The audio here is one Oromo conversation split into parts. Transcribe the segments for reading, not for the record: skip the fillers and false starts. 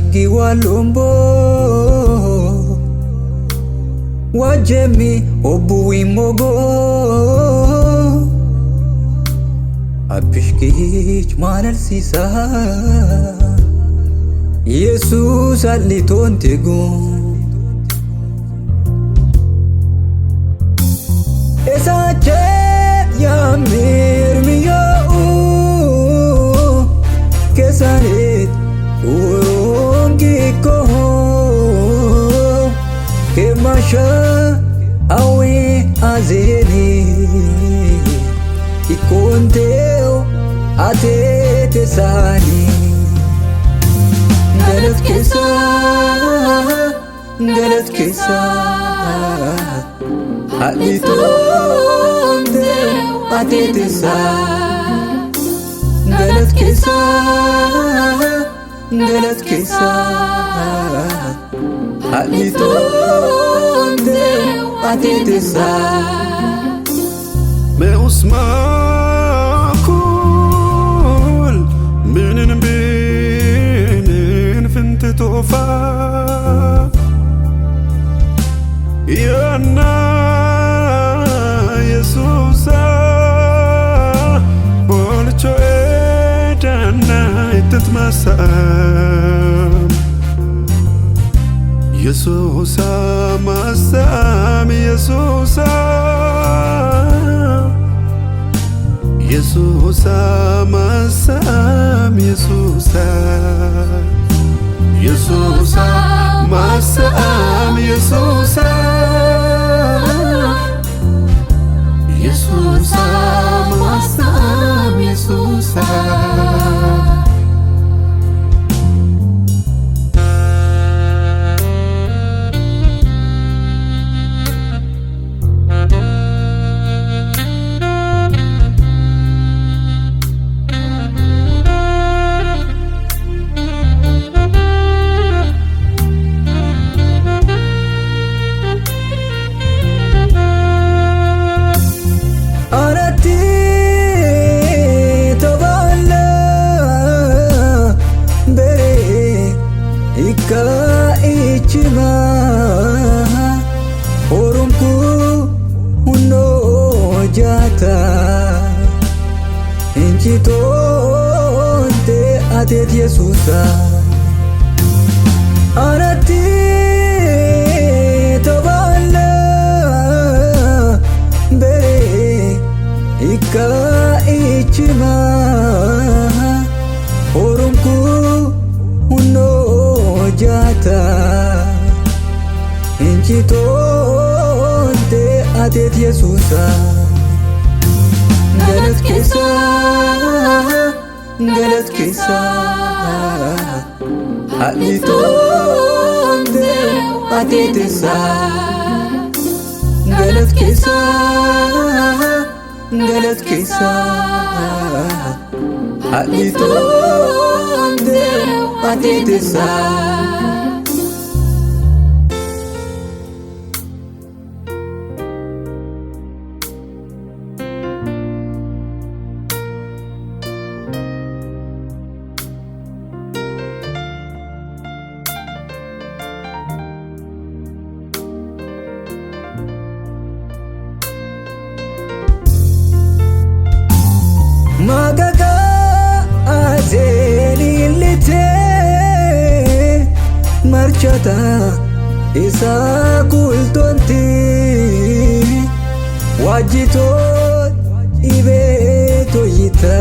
Igi walombo wajemi obuwi mogo abishkich manal sisa Jesus aliton tego esa che ya mirmiyo kesanet urongi ko kemasha awi azeni ikonteo atete sani galat kesa alitonde atete sani galat kesa alitonde atete sani بأسمع كل من بين فنت توفى يا يسوع بولتشو إدنا تتمسام يسوع مسام يسوع Jesus masam Jesus Jesus masam Jesus Jesus masam Jesus Ichima orumku uno jata inchitonte atet Yesusa arati tabala bere ika ichima orumku uno jata inchitonte atet Yesusa galat kesa alitonde atete sani galat kesa alitonde atete sani magaga azelilite marchata isa kultonti wajitot ibeto yita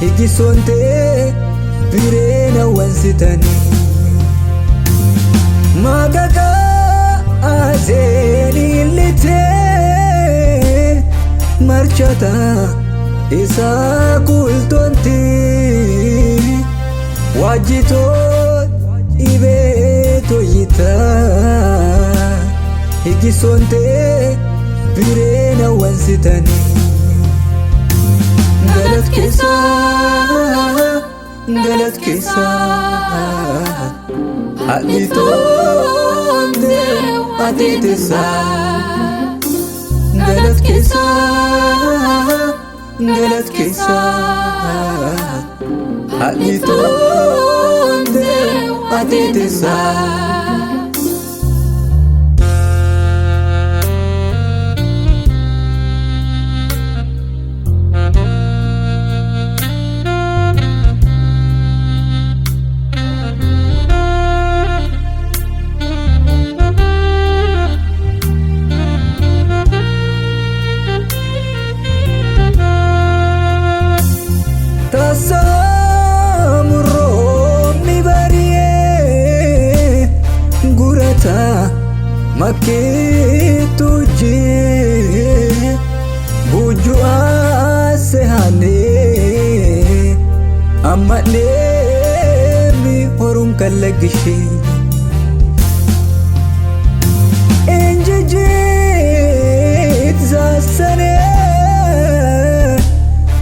igisonte birena wansitani magaga azelilite marchata isa kultonti wajitot ibeto yita igisonte birena wansitani galat kesa alitonde atete sani galat kesa Alitonte atitisa Makitu je bujua sehane amane mi horun kalagishi enjeje zasane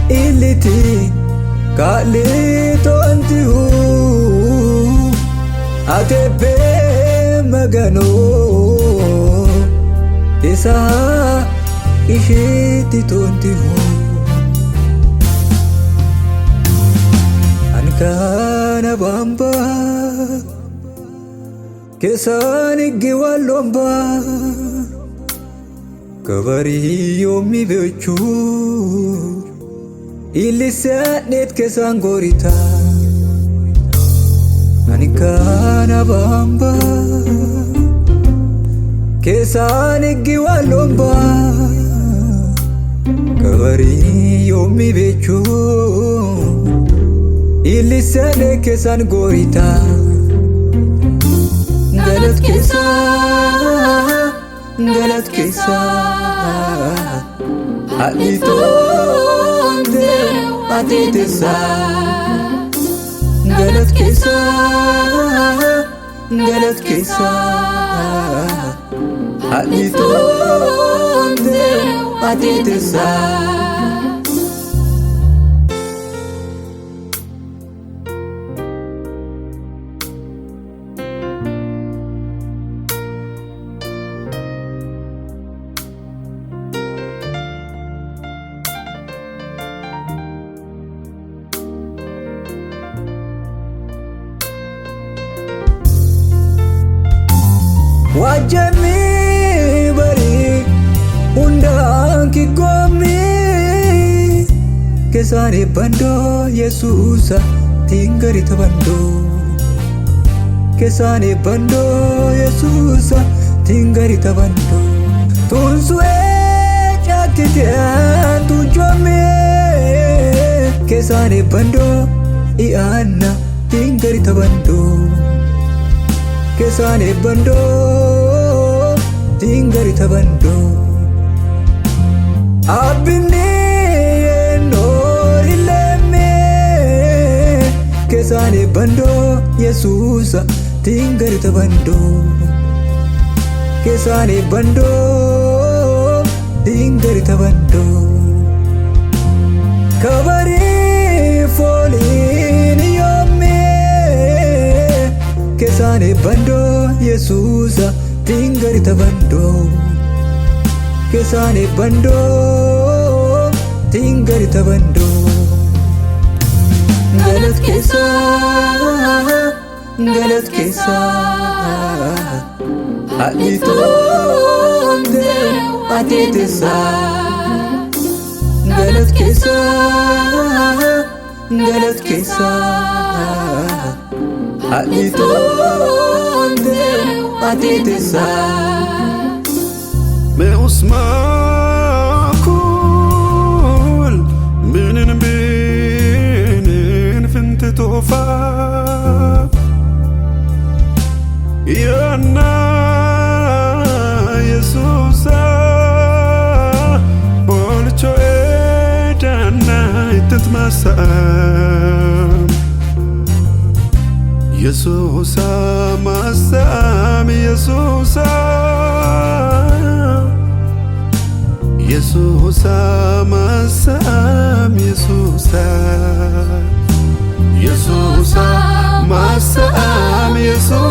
iliti kalito antihu atebe magano Isa ishiti tontihu Ankana bamba Kesani giwalomba Kabari yomi bechu Ilisanet kesangorita Ankana bamba Kesani giwalomba Kabari yomi bechu Ilisane kesan gorita Galat kesa Alitonte atitisa Galat kesa Alitonte atitisa Wajami bari undang ki gomi Kesane bando Yesusa tinggari tabando Kesane bando Yesusa tinggari tabando Tunsue jakitian tujome Kesane bando iana tinggari tabando Kesane bando tinggari tabando Abini norileme Kesane bando Yesusa tinggari tabando Kesane bando tinggari tabando Kabari folin yomi Kesane bando Yesusa tinggari tabando Kesane bando tinggari tabando Galat kesa Alitonte atitisa Galat kesa Alitonte atitisa Meusmakul binin finti tofa Yana Yesusa Bolcho edana itent masam Yesusa masam Yesusa Yesusa masam Yesusa masam Yesusa